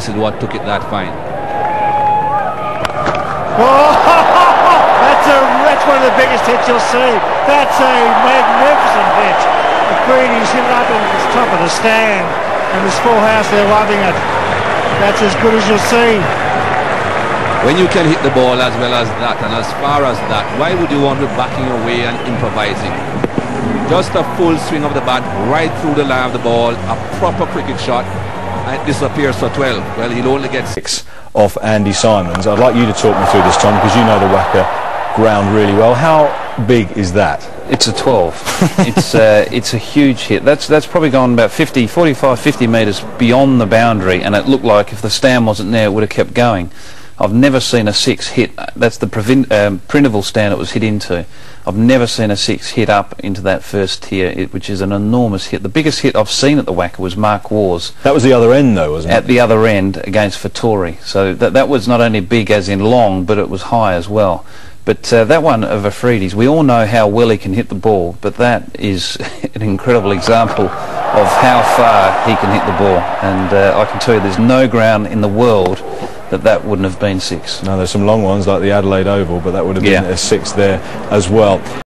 is what took it that fine. Oh, that's one of the biggest hits you'll see. That's a magnificent hit. McCready's hit it up in the top of the stand, and this full house, they're loving it. That's as good as you'll see. When you can hit the ball as well as that and as far as that, why would you want to be backing away and improvising? Just a full swing of the bat right through the line of the ball, a proper cricket shot, and it disappears for 12. Well, he'll only get 6 off Andy Simons. I'd like you to talk me through this, Tom, because you know the WACA ground really well. How big is that? It's a 12. It's a huge hit. That's probably gone about 45, 50 metres beyond the boundary, and it looked like if the stand wasn't there, it would have kept going. I've never seen a 6 hit. That's the Printable stand it was hit into. I've never seen a 6 hit up into that first tier, which is an enormous hit. The biggest hit I've seen at the WACA was Mark Wars. That was the other end, though, wasn't it? At the other end against Vittori. So that was not only big as in long, but it was high as well. But that one of Afridi's, we all know how well he can hit the ball, but that is an incredible example of how far he can hit the ball. And I can tell you there's no ground in the world that wouldn't have been 6. No, there's some long ones like the Adelaide Oval, but that would have been a 6 there as well.